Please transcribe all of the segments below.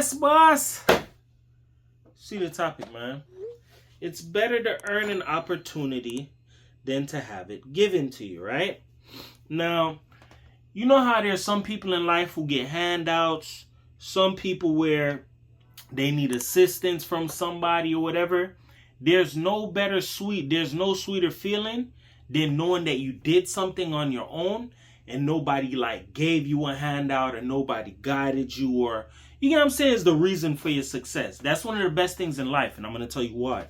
Yes, boss. See the topic, man. It's better to earn an opportunity than to have it given to you, right? Now, you know how there's some people in life who get handouts, some people where they need assistance from somebody or whatever. There's no sweeter feeling than knowing that you did something on your own and nobody like gave you a handout or nobody guided you, or you know what I'm saying, is the reason for your success. That's one of the best things in life, and I'm going to tell you why.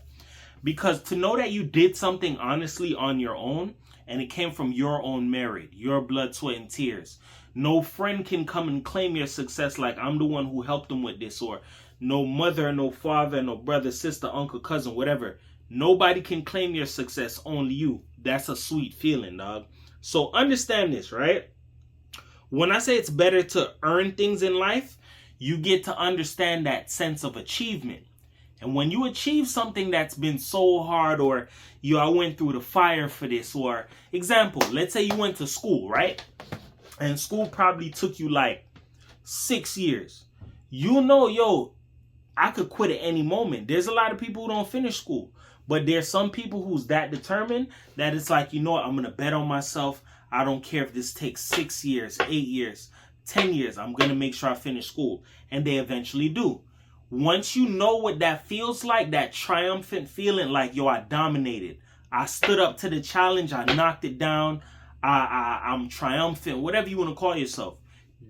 Because to know that you did something honestly on your own and it came from your own merit, your blood, sweat, and tears. No friend can come and claim your success like I'm the one who helped them with this, or no mother, no father, no brother, sister, uncle, cousin, whatever. Nobody can claim your success, only you. That's a sweet feeling, dog. So understand this, right? When I say it's better to earn things in life, you get to understand that sense of achievement. And when you achieve something that's been so hard, or I went through the fire for this, or example, let's say you went to school, right? And school probably took you like 6 years. You know, I could quit at any moment. There's a lot of people who don't finish school. But there's some people who's that determined that it's like, you know what, I'm going to bet on myself. I don't care if this takes 6 years, 8 years, 10 years. I'm going to make sure I finish school. And they eventually do. Once you know what that feels like, that triumphant feeling like, yo, I dominated. I stood up to the challenge. I knocked it down. I'm triumphant, whatever you want to call yourself.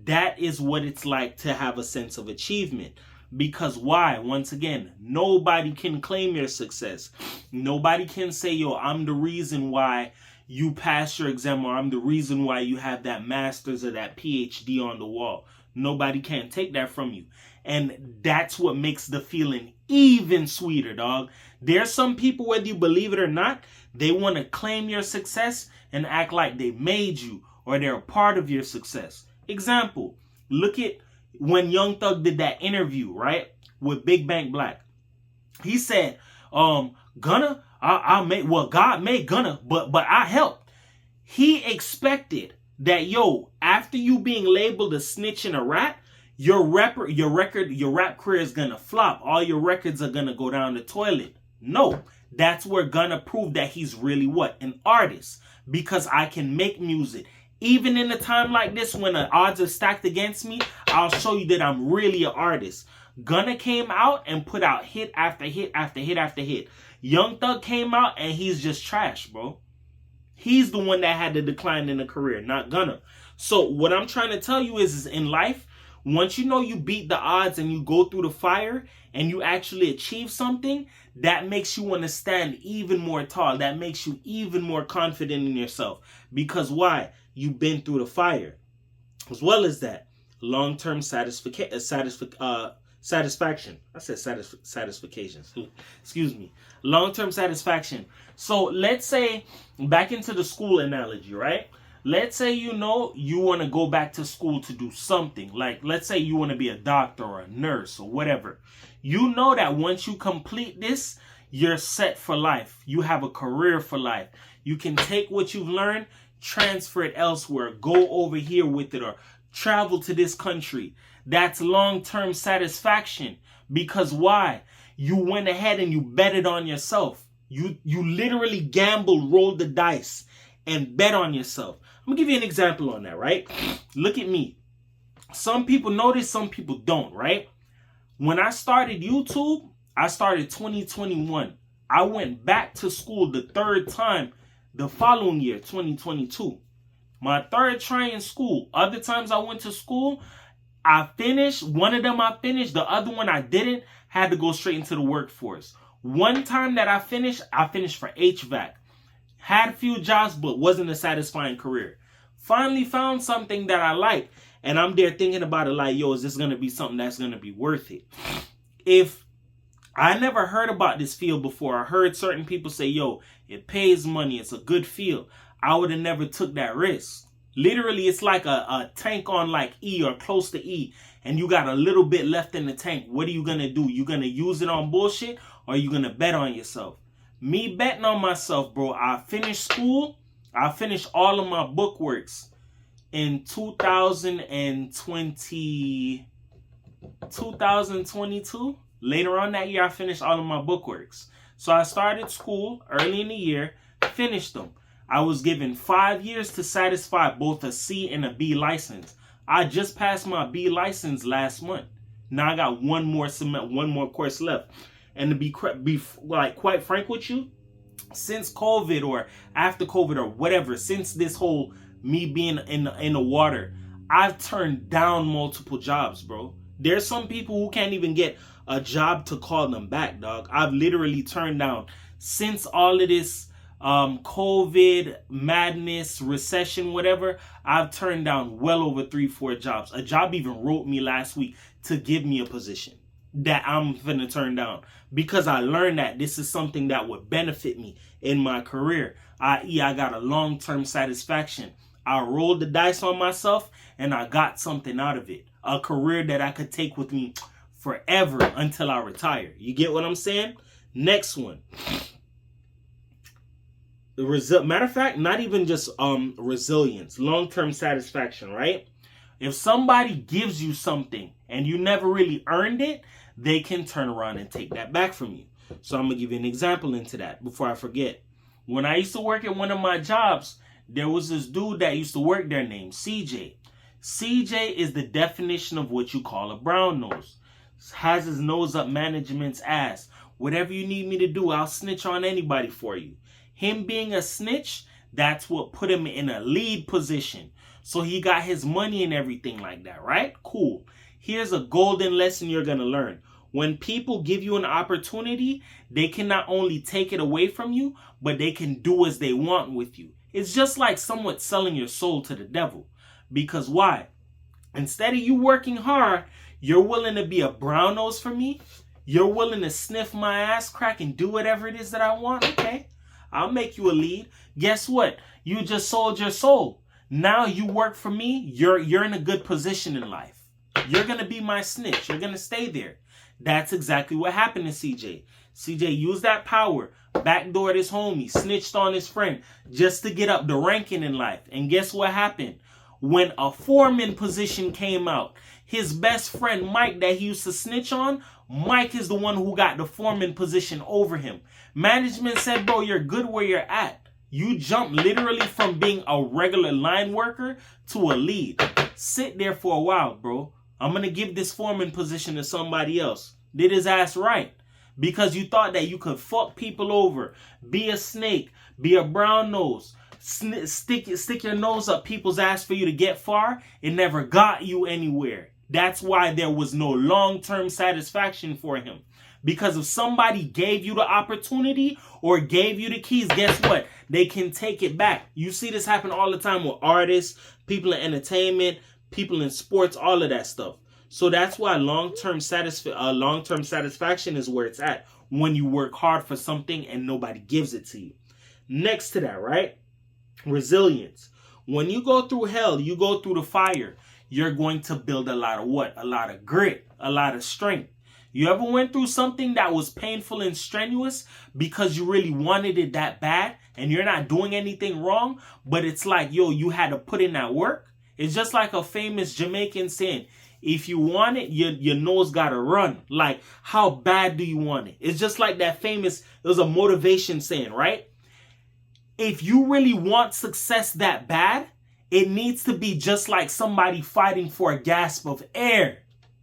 That is what it's like to have a sense of achievement. Because why? Once again, nobody can claim your success. Nobody can say, yo, I'm the reason why you passed your exam, or I'm the reason why you have that master's or that PhD on the wall. Nobody can take that from you. And that's what makes the feeling even sweeter, dog. There's some people, whether you believe it or not, they want to claim your success and act like they made you or they're a part of your success. Example, look at when Young Thug did that interview, right, with Big Bank Black. He said, Gunna, God made Gunna, but I helped. He expected that, yo, after you being labeled a snitch and a rat, your rap career is gonna flop. All your records are gonna go down the toilet. No, that's where Gunna proved that he's really what? An artist. Because I can make music. Even in a time like this, when the odds are stacked against me, I'll show you that I'm really an artist. Gunna came out and put out hit after hit after hit after hit. Young Thug came out and he's just trash, bro. He's the one that had the decline in the career, not Gunna. So what I'm trying to tell you is in life, once you know you beat the odds and you go through the fire and you actually achieve something, that makes you want to stand even more tall. That makes you even more confident in yourself. Because why? You've been through the fire. As well as that, long-term satisfaction. I said satisfaction. Excuse me. Long-term satisfaction. So let's say, back into the school analogy, right? Let's say you want to go back to school to do something. Like, let's say you want to be a doctor or a nurse or whatever. You know that once you complete this, you're set for life. You have a career for life. You can take what you've learned, transfer it elsewhere, go over here with it, or travel to this country. That's long-term satisfaction. Because why? You went ahead and you betted on yourself. You literally gambled, rolled the dice, and bet on yourself. I'm going to give you an example on that, right? Look at me. Some people know this, some people don't, right? When I started YouTube, I started 2021. I went back to school the third time the following year, 2022. My third try in school. Other times I went to school, I finished. One of them I finished. The other one I didn't. Had to go straight into the workforce. One time that I finished for HVAC. Had a few jobs, but wasn't a satisfying career. Finally found something that I like. And I'm there thinking about it like, yo, is this going to be something that's going to be worth it? If I never heard about this field before, I heard certain people say, yo, it pays money, it's a good field, I would have never took that risk. Literally, it's like a tank on like E or close to E, and you got a little bit left in the tank. What are you going to do? You going to use it on bullshit, or are you going to bet on yourself? Me betting on myself, bro. I finished school. I finished all of my book works in 2020. 2022, later on that year, I finished all of my bookworks. So I started school early in the year, finished them. I was given 5 years to satisfy both a C and a B license. I just passed my B license last month. Now I got one more course left. And to be quite frank with you, since COVID or after COVID or whatever, since this whole me being in the water, I've turned down multiple jobs, bro. There's some people who can't even get a job to call them back, dog. I've literally turned down, since all of this COVID, madness, recession, whatever, I've turned down well over 3-4 jobs. A job even wrote me last week to give me a position that I'm finna turn down because I learned that this is something that would benefit me in my career, i.e. I got a long-term satisfaction. I rolled the dice on myself and I got something out of it. A career that I could take with me forever until I retire. You get what I'm saying? Next one. Matter of fact, not even just resilience, long-term satisfaction, right? If somebody gives you something and you never really earned it, they can turn around and take that back from you. So I'm going to give you an example into that before I forget. When I used to work at one of my jobs, there was this dude that used to work there named CJ. CJ is the definition of what you call a brown nose. Has his nose up management's ass. Whatever you need me to do, I'll snitch on anybody for you. Him being a snitch, that's what put him in a lead position. So he got his money and everything like that, right? Cool. Here's a golden lesson you're going to learn. When people give you an opportunity, they can not only take it away from you, but they can do as they want with you. It's just like somewhat selling your soul to the devil. Because why? Instead of you working hard, you're willing to be a brown nose for me. You're willing to sniff my ass crack and do whatever it is that I want. Okay, I'll make you a lead. Guess what? You just sold your soul. Now you work for me. You're in a good position in life. You're going to be my snitch. You're going to stay there. That's exactly what happened to CJ. CJ used that power, backdoored his homie, snitched on his friend just to get up the ranking in life. And guess what happened? When a foreman position came out, his best friend Mike that he used to snitch on, Mike is the one who got the foreman position over him. Management said, bro, you're good where you're at. You jump literally from being a regular line worker to a lead. Sit there for a while, bro. I'm going to give this foreman position to somebody else. Did his ass right. Because you thought that you could fuck people over, be a snake, be a brown nose, stick your nose up people's ass for you to get far. It never got you anywhere. That's why there was no long-term satisfaction for him. Because if somebody gave you the opportunity or gave you the keys, guess what? They can take it back. You see this happen all the time with artists, people in entertainment, people in sports, all of that stuff. So that's why long-term satisfaction is where it's at when you work hard for something and nobody gives it to you. Next to that, right? Resilience. When you go through hell, you go through the fire, you're going to build a lot of what? A lot of grit, a lot of strength. You ever went through something that was painful and strenuous because you really wanted it that bad and you're not doing anything wrong, but it's like, yo, you had to put in that work? It's just like a famous Jamaican saying, if you want it, your nose gotta run. Like, how bad do you want it? It's just like that famous, it was a motivation saying, right? If you really want success that bad, it needs to be just like somebody fighting for a gasp of air.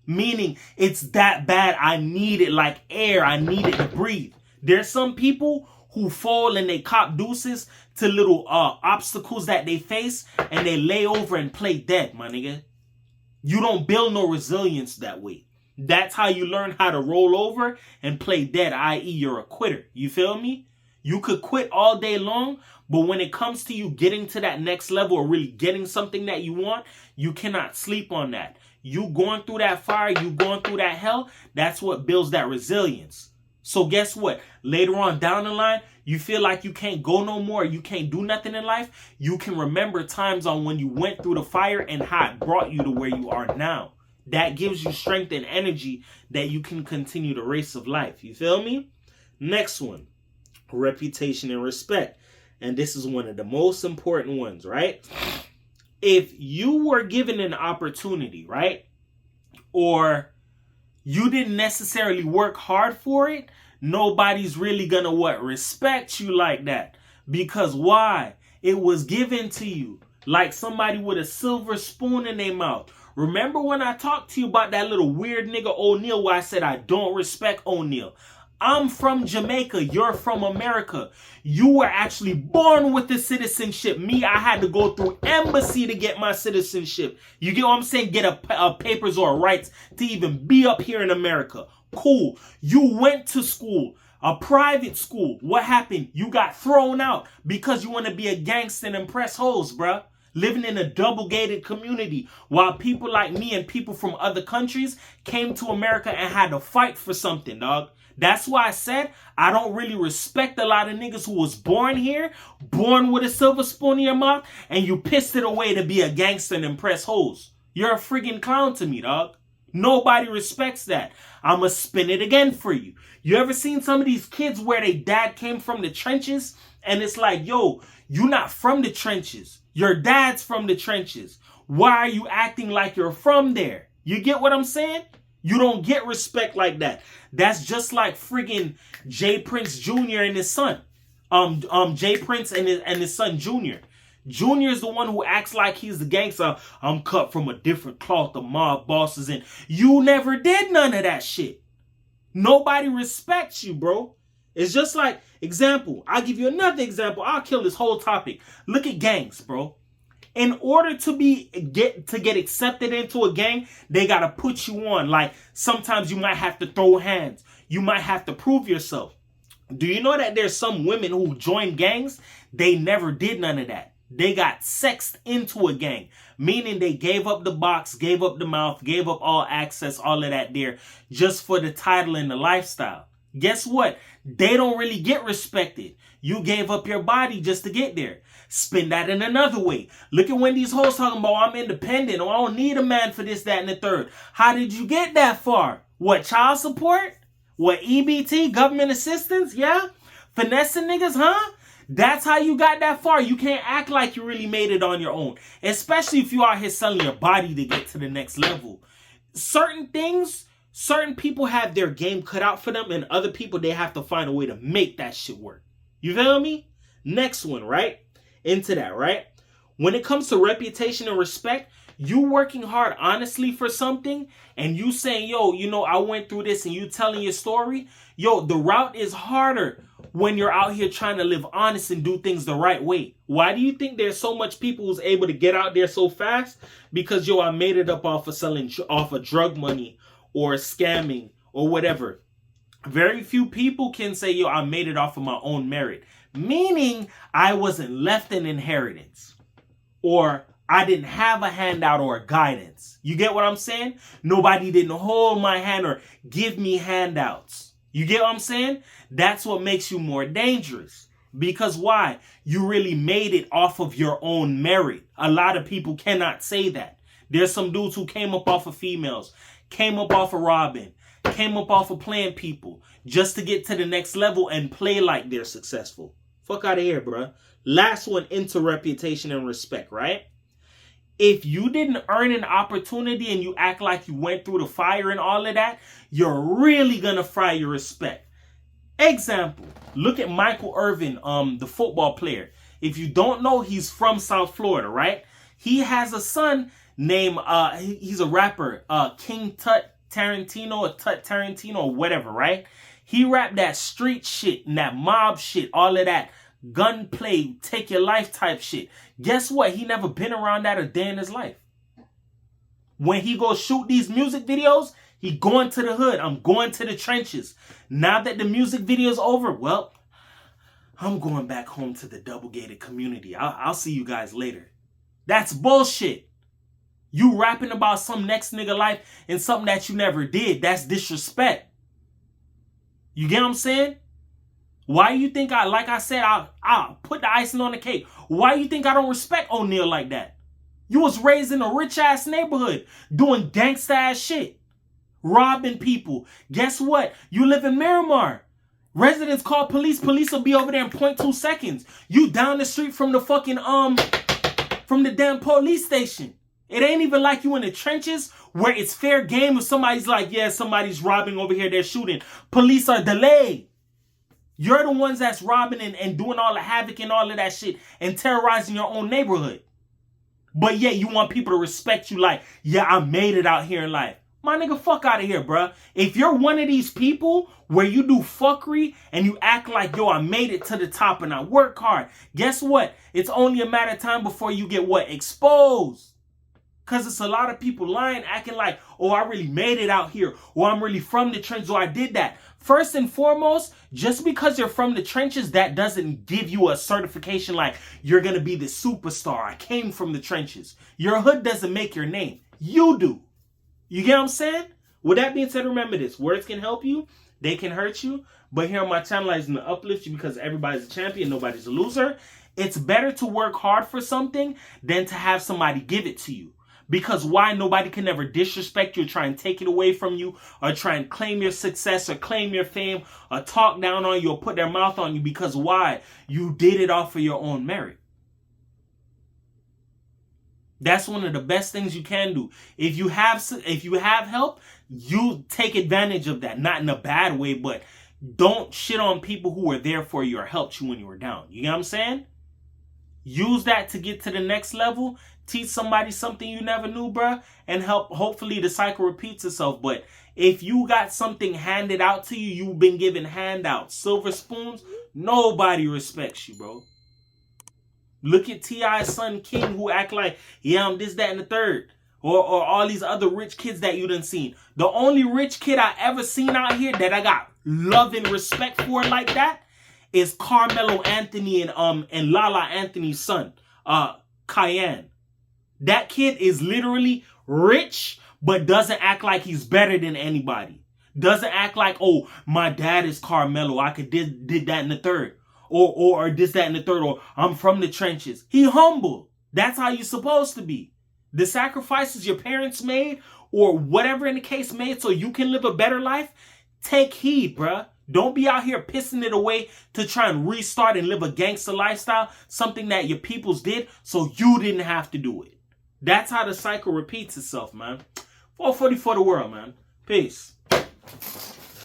Meaning, it's that bad, I need it like air, I need it to breathe. There's some people who fall and they cop deuces to little obstacles that they face and they lay over and play dead, my nigga. You don't build no resilience that way. That's how you learn how to roll over and play dead, i.e. you're a quitter. You feel me? You could quit all day long, but when it comes to you getting to that next level or really getting something that you want, you cannot sleep on that. You going through that fire, you going through that hell, that's what builds that resilience. So guess what? Later on down the line, you feel like you can't go no more, you can't do nothing in life. You can remember times on when you went through the fire and how it brought you to where you are now. That gives you strength and energy that you can continue the race of life. You feel me? Next one, reputation and respect. And this is one of the most important ones, right? If you were given an opportunity, right? Or you didn't necessarily work hard for it, nobody's really gonna respect you like that. Because why? It was given to you. Like somebody with a silver spoon in their mouth. Remember when I talked to you about that little weird nigga O'Neal where I said I don't respect O'Neal? I'm from Jamaica. You're from America. You were actually born with the citizenship. Me, I had to go through embassy to get my citizenship. You get what I'm saying? Get a papers or rights to even be up here in America. Cool. You went to school. A private school. What happened? You got thrown out because you want to be a gangster and impress hoes, bruh. Living in a double-gated community while people like me and people from other countries came to America and had to fight for something, dog. That's why I said I don't really respect a lot of niggas who was born here, born with a silver spoon in your mouth, and you pissed it away to be a gangster and impress hoes. You're a friggin' clown to me, dog. Nobody respects that. I'ma spin it again for you. You ever seen some of these kids where they dad came from the trenches? And it's like, yo, you not from the trenches. Your dad's from the trenches. Why are you acting like you're from there? You get what I'm saying? You don't get respect like that. That's just like friggin' Jay Prince Jr. and his son. Jay Prince and his son Junior. Junior is the one who acts like he's the gangster. I'm cut from a different cloth, the mob bosses, and you never did none of that shit. Nobody respects you, bro. It's just like, example, I'll give you another example. I'll kill this whole topic. Look at gangs, bro. In order to get accepted into a gang, they gotta put you on. Like, sometimes you might have to throw hands. You might have to prove yourself. Do you know that there's some women who join gangs? They never did none of that. They got sexed into a gang, meaning they gave up the box, gave up the mouth, gave up all access, all of that there, just for the title and the lifestyle. Guess what? They don't really get respected. You gave up your body just to get there. Spin that in another way. Look at when these hoes talking about, I'm independent, or I don't need a man for this, that, and the third. How did you get that far? What, child support? What, EBT, government assistance? Yeah? Finessing niggas, huh? That's how you got that far. You can't act like you really made it on your own. Especially if you out here selling your body to get to the next level. Certain things, certain people have their game cut out for them, and other people, they have to find a way to make that shit work. You feel me? Next one, right? Into that, right? When it comes to reputation and respect, you working hard honestly for something, and you saying, yo, you know, I went through this, and you telling your story, yo, the route is harder when you're out here trying to live honest and do things the right way. Why do you think there's so much people who's able to get out there so fast? Because, yo, I made it up off of selling, off of drug money or scamming or whatever. Very few people can say, yo, I made it off of my own merit. Meaning I wasn't left an inheritance, or I didn't have a handout or a guidance. You get what I'm saying? Nobody didn't hold my hand or give me handouts. You get what I'm saying? That's what makes you more dangerous. Because why? You really made it off of your own merit. A lot of people cannot say that. There's some dudes who came up off of females, came up off of robbing, came up off of playing people just to get to the next level and play like they're successful. Fuck out of here, bruh. Last one, into reputation and respect, right? If you didn't earn an opportunity and you act like you went through the fire and all of that, you're really gonna fry your respect. Example, look at Michael Irvin, the football player. If you don't know, he's from South Florida, right? He has a son named, he's a rapper, King Tut Tarantino or Tut Tarantino or whatever, right? He rapped that street shit and that mob shit, all of that gunplay, take your life type shit. Guess what? He never been around that a day in his life. When he goes shoot these music videos, he going to the hood. I'm going to the trenches. Now that the music video's over, well, I'm going back home to the double-gated community. I'll see you guys later. That's bullshit. You rapping about some next nigga life and something that you never did. That's disrespect. You get what I'm saying? Why you think I'll put the icing on the cake? Why you think I don't respect O'Neal like that? You was raised in a rich-ass neighborhood doing gangsta-ass shit. Robbing people. Guess what? You live in Miramar. Residents call police. Police will be over there in 0.2 seconds. You down the street from the fucking, from the damn police station. It ain't even like you in the trenches where it's fair game if somebody's like, yeah, somebody's robbing over here, they're shooting. Police are delayed. You're the ones that's robbing and doing all the havoc and all of that shit and terrorizing your own neighborhood. But yet you want people to respect you like, yeah, I made it out here in life. My nigga, fuck out of here, bruh. If you're one of these people where you do fuckery and you act like, yo, I made it to the top and I work hard, guess what? It's only a matter of time before you get what? Exposed. Because it's a lot of people lying, acting like, oh, I really made it out here, or I'm really from the trenches, or I did that. First and foremost, just because you're from the trenches, that doesn't give you a certification like you're going to be the superstar. I came from the trenches. Your hood doesn't make your name. You do. You get what I'm saying? With that being said, remember this. Words can help you. They can hurt you. But here on my channel, I'm going to uplift you because everybody's a champion. Nobody's a loser. It's better to work hard for something than to have somebody give it to you. Because why? Nobody can ever disrespect you or try and take it away from you or try and claim your success or claim your fame or talk down on you or put their mouth on you. Because why? You did it off of your own merit. That's one of the best things you can do. If you have help, you take advantage of that. Not in a bad way, but don't shit on people who were there for you or helped you when you were down. You know what I'm saying? Use that to get to the next level. Teach somebody something you never knew, bruh. And hopefully the cycle repeats itself. But if you got something handed out to you, you've been given handouts, silver spoons, nobody respects you, bro. Look at T.I.'s son King, who act like, yeah, I'm this, that, and the third. Or all these other rich kids that you done seen. The only rich kid I ever seen out here that I got love and respect for like that is Carmelo Anthony and Lala Anthony's son, Cayenne. That kid is literally rich, but doesn't act like he's better than anybody. Doesn't act like, oh, my dad is Carmelo, I could did that in the third. Or this, that, and the third, or I'm from the trenches. He humble. That's how you're supposed to be. The sacrifices your parents made, or whatever in the case made, so you can live a better life, take heed, bruh. Don't be out here pissing it away to try and restart and live a gangster lifestyle, something that your peoples did, so you didn't have to do it. That's how the cycle repeats itself, man. 440 for the world, man. Peace.